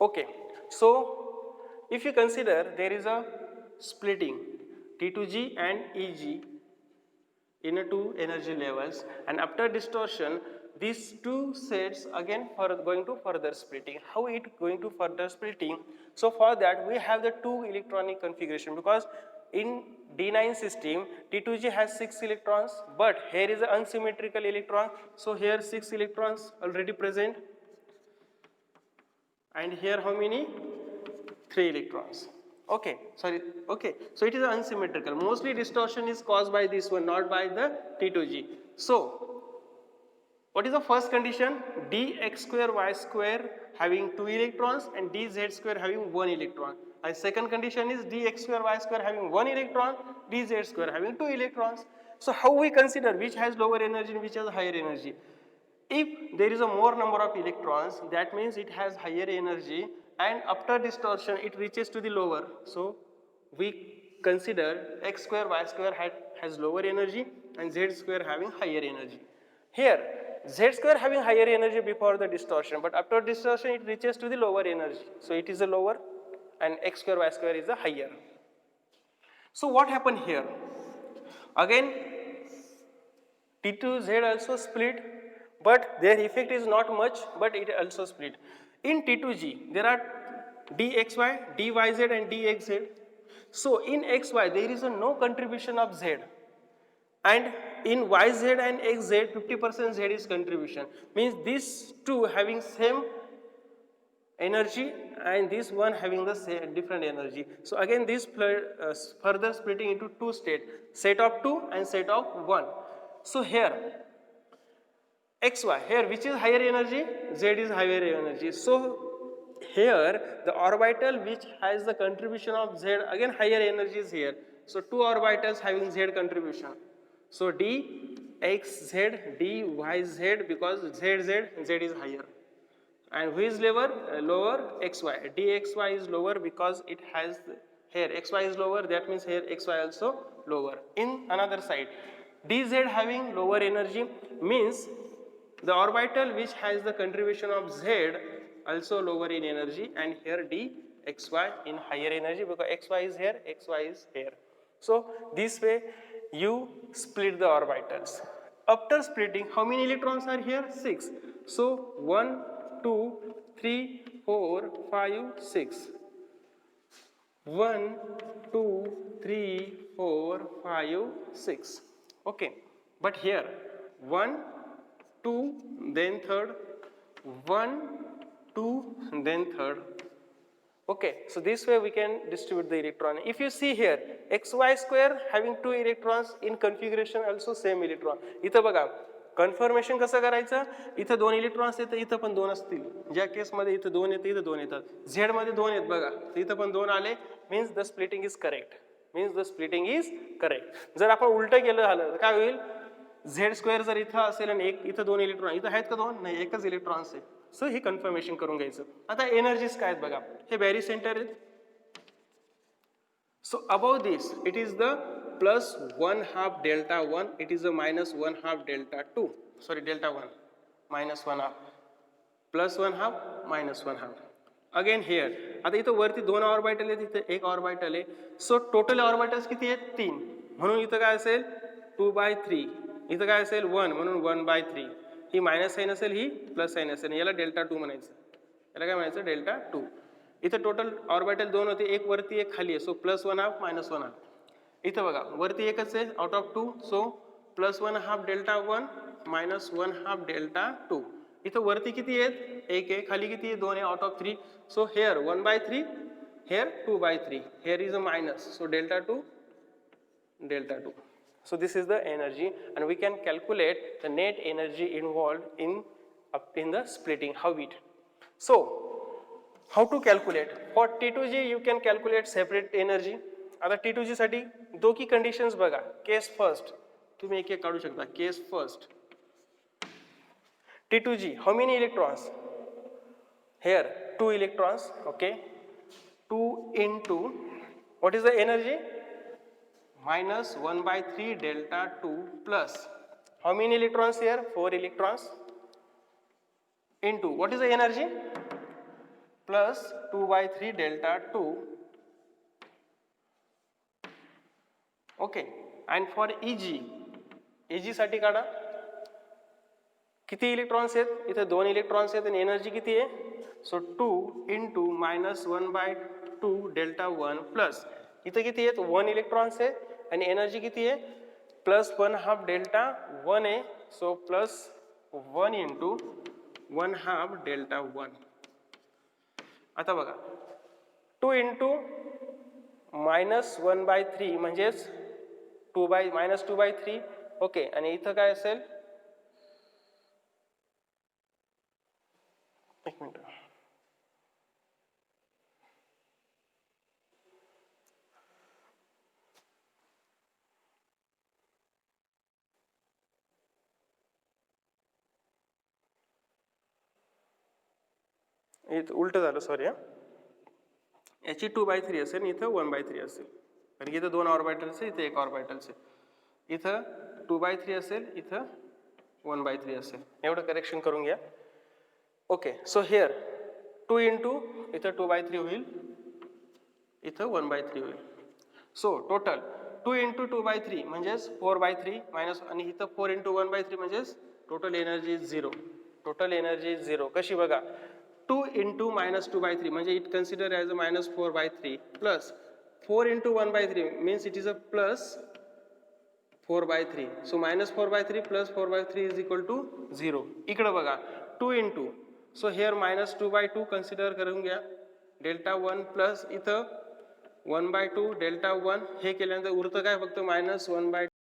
Okay, so if you consider there is a splitting T2G and EG in a two energy levels, and after distortion these two sets again for going to further splitting. How it going to further splitting? So for that we have the two electronic configuration, because in D9 system T2G has 6 electrons, but here is an unsymmetrical electron, so here 6 electrons already present, and here how many? 3 electrons. Okay, sorry, okay, so it is unsymmetrical. Mostly distortion is caused by this one, not by the T2G. So what is the first condition? Dx square y square having 2 electrons and dz square having 1 electron. And second condition is dx square y square having 1 electron, dz square having 2 electrons. So how we consider which has lower energy and which has higher energy? If there is a more number of electrons, that means it has higher energy, and after distortion it reaches to the lower. So we consider x square y square has lower energy and z square having higher energy. Here z square having higher energy before the distortion, but after distortion it reaches to the lower energy. So it is a lower and x square y square is a higher. So what happened here? Again T2Z also split, but their effect is not much, but it also split. In T2G, there are dxy, dyz and dxz. So in xy, there is no contribution of z. And in yz and xz, 50% z is contribution. Means these two having same energy and this one having the same different energy. So again this further splitting into two states, set of 2 and set of 1. So here xy, here which is higher energy? Z is higher energy. So here the orbital which has the contribution of Z, again higher energy is here. So two orbitals having Z contribution. So d xz, dy z, because zz, Z is higher. And who is lower? Lower xy. Dxy is lower because it has here xy is lower, that means here xy also lower. In another side, dz having lower energy means the orbital which has the contribution of z also lower in energy, and here dxy in higher energy because xy is here, xy is here. So this way you split the orbitals. After splitting, how many electrons are here? 6. So 1, 2, 3, 4, 5, 6. 1, 2, 3, 4, 5, 6. Okay. But here 1, 2, then third, 1, 2, then third. Okay, so this way we can distribute the electron. If you see here, xy square having 2 electrons in configuration also same electron. इथं बघा conformation कसं करायचं? इथं 2 electrons येतं, इथं पण 2 असतील. ज्या केसमध्ये इथं 2 येतं, इथं 2 येतात. झेड मध्ये 2 आहेत बघा, इथं पण 2 आले, means the splitting is correct. Means the splitting is correct. जर आपण उलटं केलं झालं तर काय होईल? झेड स्क्वेअर जर इथं असेल आणि एक इथं 2 इलेक्ट्रॉन, इथं आहेत का 2? नाही, एकच इलेक्ट्रॉन्स आहे. सो हे कन्फर्मेशन करून घ्यायचं. आता एनर्जीज काय आहेत बघा, हे बॅरी सेंटर आहेत. So above this it is the plus 1/2 delta 1, it is the minus 1/2 delta 2, sorry delta 1 minus 1/2 plus 1/2 minus 1/2. Again here आता इथं वरती 2 ऑर्बिटल आहेत, इथं एक ऑर्बिटल आहे. सो टोटल ऑर्बिटल्स किती आहेत? 3. म्हणून इथं काय असेल? 2/3. इथं काय असेल? 1, म्हणून 1/3. ही मायनस साइन असेल, ही प्लस साइन असेल, याला डेल्टा 2 म्हणायचं. याला काय म्हणायचं? डेल्टा 2. इथं टोटल ऑर्बिटल 2 होते, एक वरती एक खाली आहे. So plus 1/2 minus 1/2. इथं बघा वरती एकच आहे out of 2, so plus 1/2 delta 1 minus 1/2 delta 2. इथं वरती किती आहेत? एक आहे, खाली किती आहे? 2 आहे out of 3. So hair 1/3, hair 2/3, hair is a minus, so delta 2, delta 2. So this is the energy, and we can calculate the net energy involved in the splitting, how it. So how to calculate? For T2G you can calculate separate energy. आता T2G साठी दोघी conditions बघा. Case first, तुम्ही एक एक काढू शकता. Case first, T2G, how many electrons? Here 2 electrons. Okay, 2 into what is the energy? Minus 1/3 delta 2 plus how many electrons here? 4 electrons into what is the energy? Plus 2/3 delta 2. Okay. And for EG साठी काढा. किती electrons आहेत? इथे 2 electrons आहेत आणि energy किती आहे? सो 2 into minus 1/2 delta 1 plus इथे किती आहेत? 1 इलेक्ट्रॉन्स आहेत आणि एनर्जी किती आहे? प्लस 1/2 डेल्टा 1 आहे. So plus 1 into 1/2 delta 1. आता बघा 2 इंटू मायनस 1/3 म्हणजेच मायनस 2/3. ओके. आणि इथं काय असेल? एक मिनिट. इथं उलट झालं, सॉरी. याची 2/3 असेल, इथं 1/3 असेल. कारण की इथं 2 ऑर्बिटल्स आहे, इथं 1 ऑर्बिटल्स आहे. इथं 2/3 असेल, इथं 1/3 असेल. एवढं करेक्शन करून घ्या. ओके. सो हिअर 2 इंटू इथं 2/3 होईल, इथं 1/3 होईल. सो टोटल 2 इंटू 2/3 म्हणजेच 4/3 मायनस आणि इथं 4 इंटू 1/3 म्हणजेच टोटल एनर्जी 0. Total energy 0. कशी बघा? 2 इंटू मायनस 2/3 म्हणजे it consider as a minus 4/3 plus 4 into 1/3 means it is a plus 4/3. So minus 4/3 plus 4/3 is equal to 0. इकडं बघा 2 into, so here minus 2/2 consider करून घ्या. डेल्टा 1 प्लस इथं 1/2 delta 1 हे केल्यानंतर उरतं काय? फक्त मायनस 1/2